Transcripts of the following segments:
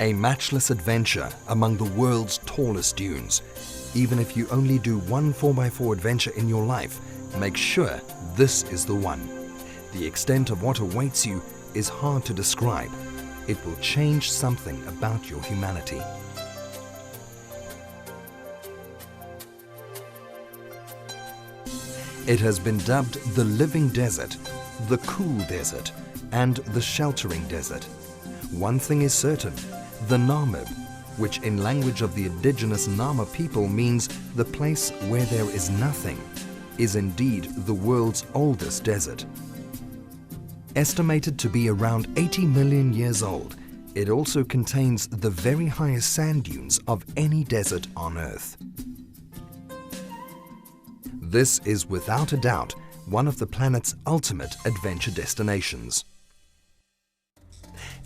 A matchless adventure among the world's tallest dunes. Even if you only do one 4x4 adventure in your life, make sure this is the one. The extent of what awaits you is hard to describe. It will change something about your humanity. It has been dubbed the living desert, the cool desert, and the sheltering desert. One thing is certain, the Namib, which in language of the indigenous Nama people means the place where there is nothing, is indeed the world's oldest desert. Estimated to be around 80 million years old, it also contains the very highest sand dunes of any desert on Earth. This is without a doubt one of the planet's ultimate adventure destinations.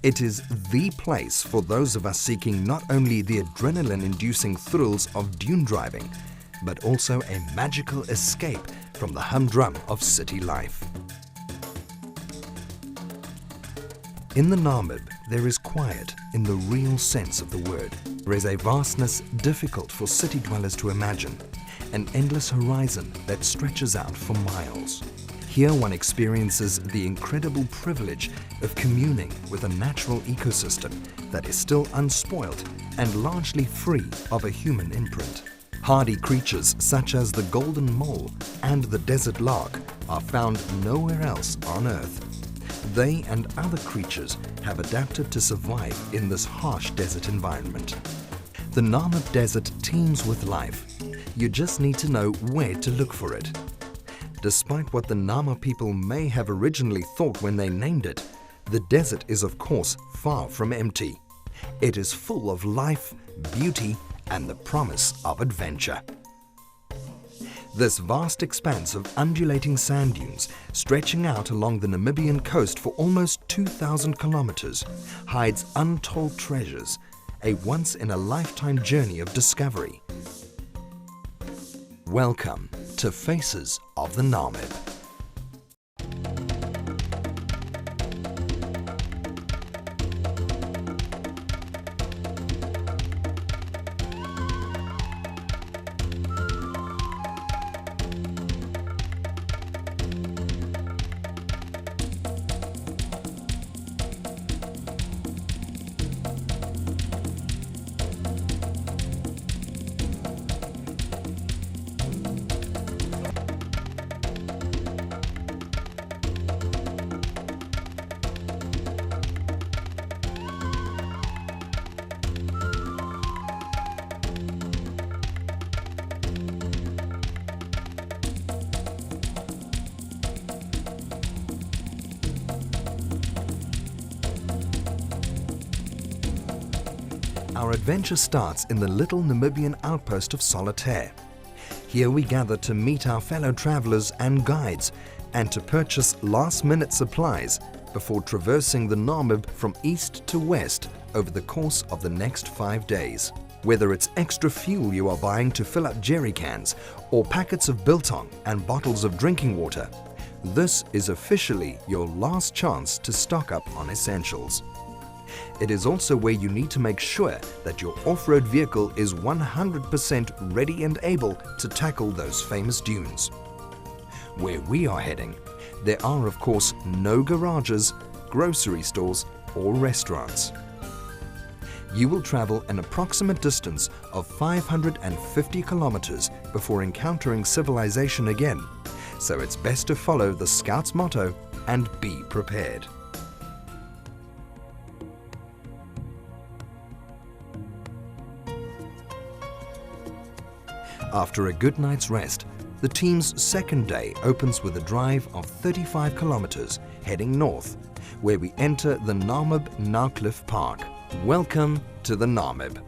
It is the place for those of us seeking not only the adrenaline-inducing thrills of dune driving, but also a magical escape from the humdrum of city life. In the Namib, there is quiet in the real sense of the word. There is a vastness difficult for city dwellers to imagine, an endless horizon that stretches out for miles. Here one experiences the incredible privilege of communing with a natural ecosystem that is still unspoilt and largely free of a human imprint. Hardy creatures such as the golden mole and the desert lark are found nowhere else on Earth. They and other creatures have adapted to survive in this harsh desert environment. The Namib Desert teems with life. You just need to know where to look for it. Despite what the Nama people may have originally thought when they named it, the desert is of course far from empty. It is full of life, beauty, and the promise of adventure. This vast expanse of undulating sand dunes, stretching out along the Namibian coast for almost 2,000 kilometers, hides untold treasures, a once-in-a-lifetime journey of discovery. Welcome to Faces of the Namib. Our adventure starts in the little Namibian outpost of Solitaire. Here we gather to meet our fellow travelers and guides and to purchase last-minute supplies before traversing the Namib from east to west over the course of the next 5 days. Whether it's extra fuel you are buying to fill up jerry cans or packets of biltong and bottles of drinking water, this is officially your last chance to stock up on essentials. It is also where you need to make sure that your off-road vehicle is 100% ready and able to tackle those famous dunes. Where we are heading, there are of course no garages, grocery stores or restaurants. You will travel an approximate distance of 550 kilometers before encountering civilization again, so it's best to follow the Scout's motto and be prepared. After a good night's rest, the team's second day opens with a drive of 35 kilometers heading north, where we enter the Namib Naukliff Park. Welcome to the Namib.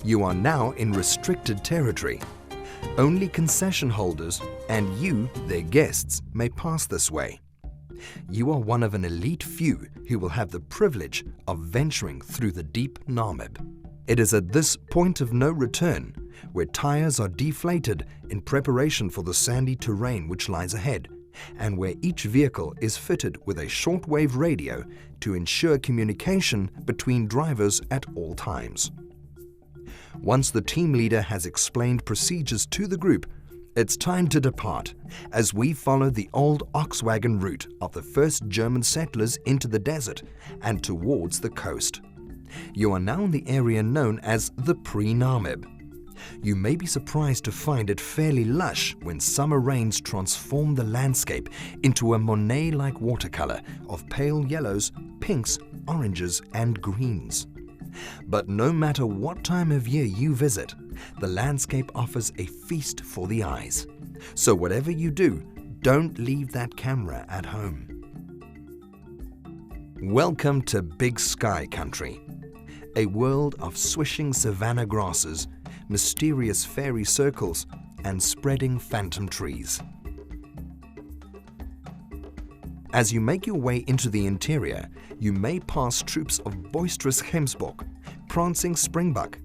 You are now in restricted territory. Only concession holders and you, their guests, may pass this way. You are one of an elite few who will have the privilege of venturing through the deep Namib. It is at this point of no return, where tires are deflated in preparation for the sandy terrain which lies ahead, and where each vehicle is fitted with a shortwave radio to ensure communication between drivers at all times. Once the team leader has explained procedures to the group, it's time to depart as we follow the old ox wagon route of the first German settlers into the desert and towards the coast. You are now in the area known as the pre-Namib. You may be surprised to find it fairly lush when summer rains transform the landscape into a Monet-like watercolor of pale yellows, pinks, oranges, and greens. But no matter what time of year you visit, the landscape offers a feast for the eyes. So whatever you do, don't leave that camera at home. Welcome to Big Sky Country, a world of swishing savanna grasses, mysterious fairy circles, and spreading phantom trees. As you make your way into the interior, you may pass troops of boisterous gemsbok, prancing springbuck,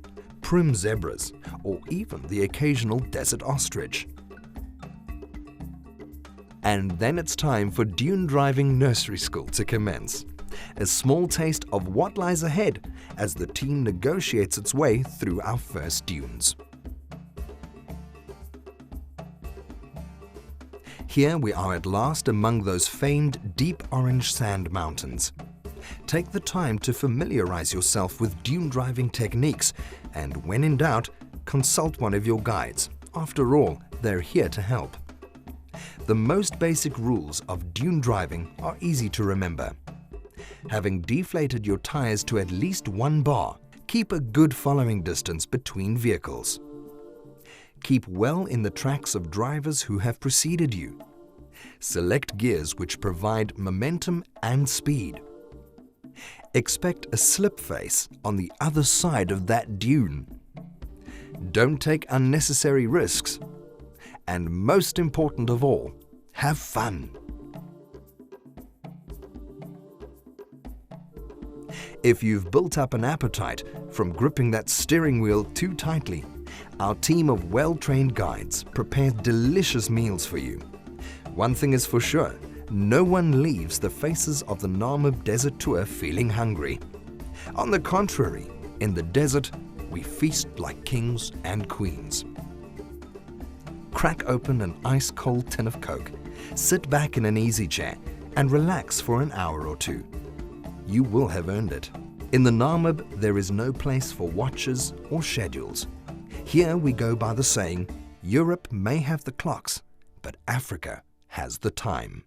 prim zebras, or even the occasional desert ostrich. And then it's time for Dune driving nursery school to commence. A small taste of what lies ahead as the team negotiates its way through our first dunes. Here we are at last among those famed deep orange sand mountains. Take the time to familiarize yourself with dune driving techniques, and when in doubt, consult one of your guides. After all, they're here to help. The most basic rules of dune driving are easy to remember. Having deflated your tires to at least 1 bar, keep a good following distance between vehicles. Keep well in the tracks of drivers who have preceded you. Select gears which provide momentum and speed. Expect a slip face on the other side of that dune. Don't take unnecessary risks. And most important of all, have fun. If you've built up an appetite from gripping that steering wheel too tightly, our team of well-trained guides prepare delicious meals for you. One thing is for sure, no one leaves the faces of the Namib Desert Tour feeling hungry. On the contrary, in the desert, we feast like kings and queens. Crack open an ice-cold tin of Coke, sit back in an easy chair, and relax for an hour or two. You will have earned it. In the Namib, there is no place for watches or schedules. Here we go by the saying, Europe may have the clocks, but Africa has the time.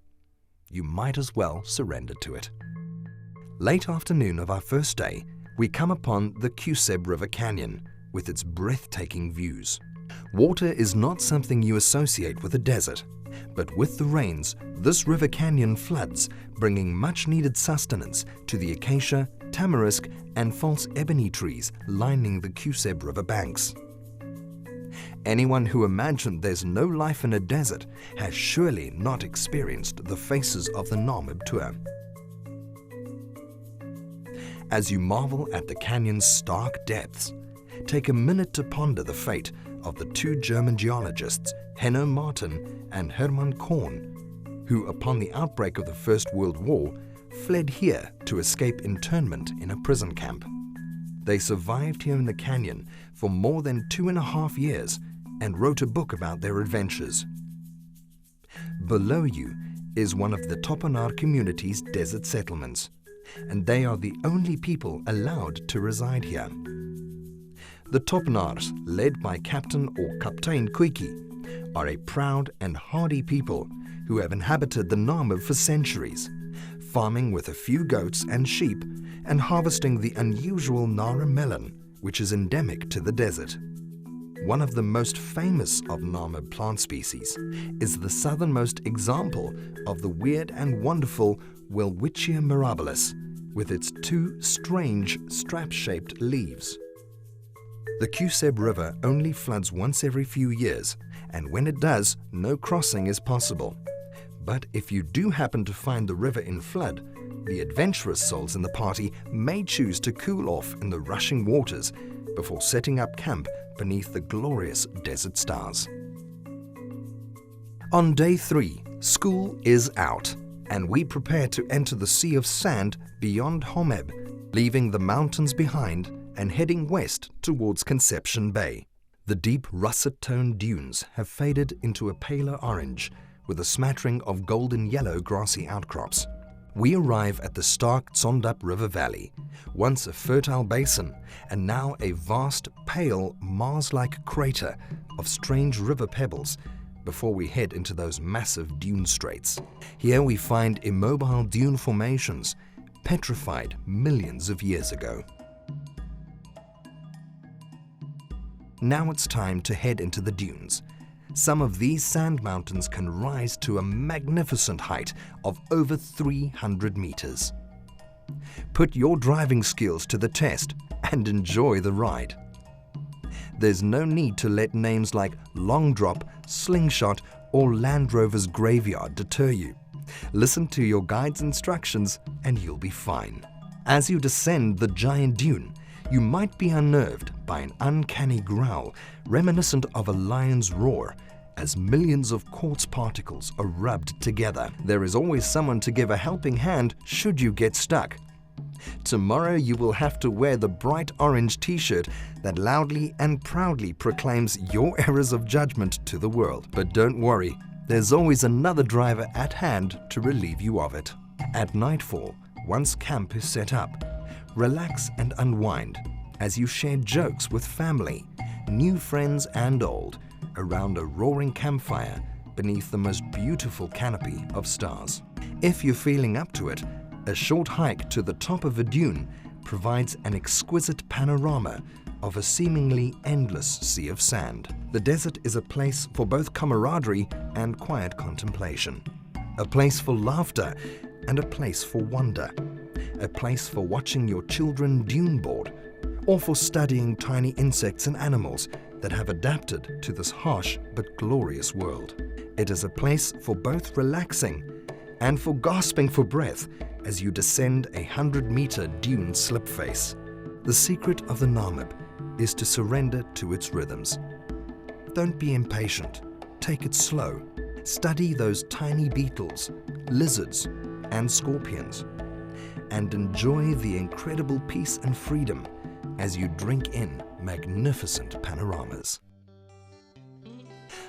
You might as well surrender to it. Late afternoon of our first day, we come upon the Kuseb River Canyon with its breathtaking views. Water is not something you associate with a desert, but with the rains, this river canyon floods, bringing much-needed sustenance to the acacia, tamarisk, and false ebony trees lining the Kuseb River banks. Anyone who imagined there's no life in a desert has surely not experienced the faces of the Namib tour. As you marvel at the canyon's stark depths, take a minute to ponder the fate of the 2 German geologists, Henno Martin and Hermann Korn, who, upon the outbreak of the First World War, fled here to escape internment in a prison camp. They survived here in the canyon for more than 2.5 years and wrote a book about their adventures. Below you is one of the Topenaar community's desert settlements, and they are the only people allowed to reside here. The Topenaars, led by Captain or Kaptein Koiki, are a proud and hardy people who have inhabited the Namib for centuries, farming with a few goats and sheep and harvesting the unusual Nara melon, which is endemic to the desert. One of the most famous of Namib plant species is the southernmost example of the weird and wonderful Welwitschia mirabilis, with its 2 strange strap-shaped leaves. The Kuseb River only floods once every few years, and when it does, no crossing is possible. But if you do happen to find the river in flood, the adventurous souls in the party may choose to cool off in the rushing waters before setting up camp beneath the glorious desert stars. On day 3, school is out, and we prepare to enter the sea of sand beyond Namib, leaving the mountains behind and heading west towards Conception Bay. The deep russet-toned dunes have faded into a paler orange with a smattering of golden yellow grassy outcrops. We arrive at the stark Sandip River Valley, once a fertile basin and now a vast, pale, Mars-like crater of strange river pebbles before we head into those massive dune straits. Here we find immobile dune formations, petrified millions of years ago. Now it's time to head into the dunes. Some of these sand mountains can rise to a magnificent height of over 300 meters. Put your driving skills to the test and enjoy the ride. There's no need to let names like Long Drop, Slingshot, or Land Rover's Graveyard deter you. Listen to your guide's instructions and you'll be fine. As you descend the giant dune, you might be unnerved by an uncanny growl reminiscent of a lion's roar as millions of quartz particles are rubbed together. There is always someone to give a helping hand should you get stuck. Tomorrow you will have to wear the bright orange t-shirt that loudly and proudly proclaims your errors of judgment to the world. But don't worry, there's always another driver at hand to relieve you of it. At nightfall, once camp is set up, relax and unwind as you share jokes with family, new friends and old, around a roaring campfire beneath the most beautiful canopy of stars. If you're feeling up to it, a short hike to the top of a dune provides an exquisite panorama of a seemingly endless sea of sand. The desert is a place for both camaraderie and quiet contemplation, a place for laughter and a place for wonder, a place for watching your children dune board, or for studying tiny insects and animals that have adapted to this harsh but glorious world. It is a place for both relaxing and for gasping for breath as you descend a 100-meter dune slip face. The secret of the Namib is to surrender to its rhythms. Don't be impatient. Take it slow. Study those tiny beetles, lizards, and scorpions, and enjoy the incredible peace and freedom as you drink in magnificent panoramas.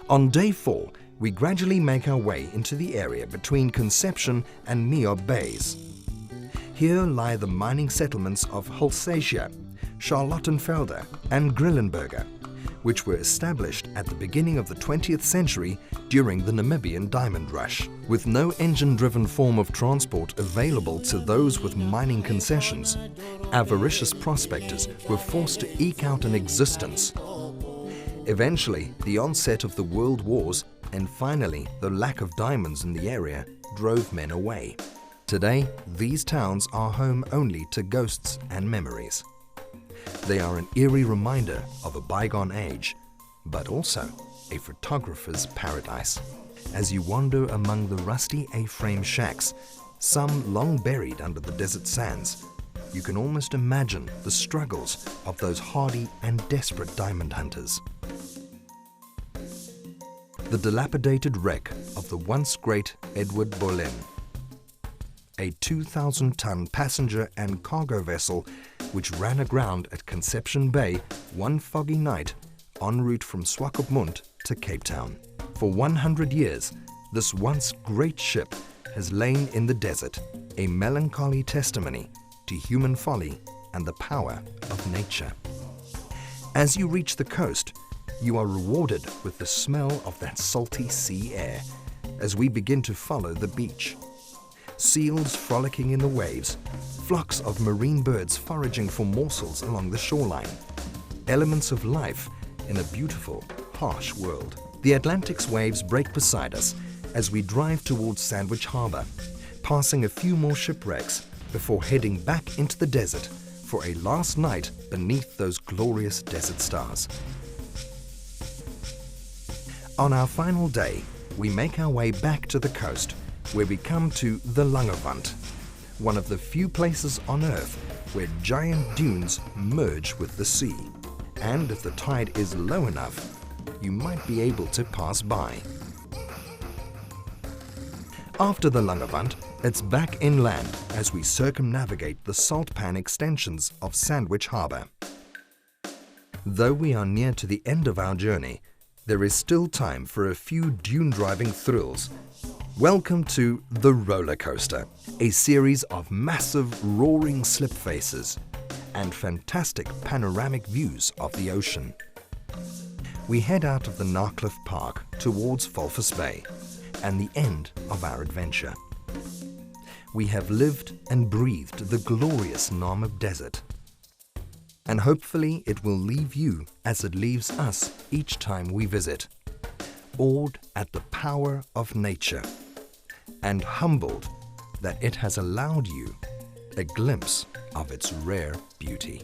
On day 4, we gradually make our way into the area between Conception and Niob Bays. Here lie the mining settlements of Holsatia, Charlottenfelder and Grillenberger, which were established at the beginning of the 20th century during the Namibian diamond rush. With no engine-driven form of transport available to those with mining concessions, avaricious prospectors were forced to eke out an existence. Eventually, the onset of the World Wars and finally the lack of diamonds in the area drove men away. Today, these towns are home only to ghosts and memories. They are an eerie reminder of a bygone age, but also a photographer's paradise. As you wander among the rusty A-frame shacks, some long buried under the desert sands, you can almost imagine the struggles of those hardy and desperate diamond hunters. The dilapidated wreck of the once great Edward Boleyn, a 2,000-ton passenger and cargo vessel which ran aground at Conception Bay one foggy night en route from Swakopmund to Cape Town. For 100 years, this once great ship has lain in the desert, a melancholy testimony to human folly and the power of nature. As you reach the coast, you are rewarded with the smell of that salty sea air as we begin to follow the beach. Seals frolicking in the waves, flocks of marine birds foraging for morsels along the shoreline, elements of life in a beautiful, harsh world. The Atlantic's waves break beside us as we drive towards Sandwich Harbour, passing a few more shipwrecks before heading back into the desert for a last night beneath those glorious desert stars. On our final day, we make our way back to the coast, where we come to the Langerwand, one of the few places on Earth where giant dunes merge with the sea. And if the tide is low enough, you might be able to pass by. After the Langewand, it's back inland as we circumnavigate the salt pan extensions of Sandwich Harbour. Though we are near to the end of our journey, there is still time for a few dune driving thrills. Welcome to The Roller Coaster, a series of massive roaring slip faces and fantastic panoramic views of the ocean. We head out of the Narcliffe Park towards Walvis Bay and the end of our adventure. We have lived and breathed the glorious Namib desert, and hopefully it will leave you as it leaves us each time we visit, awed at the power of nature and humbled that it has allowed you a glimpse of its rare beauty.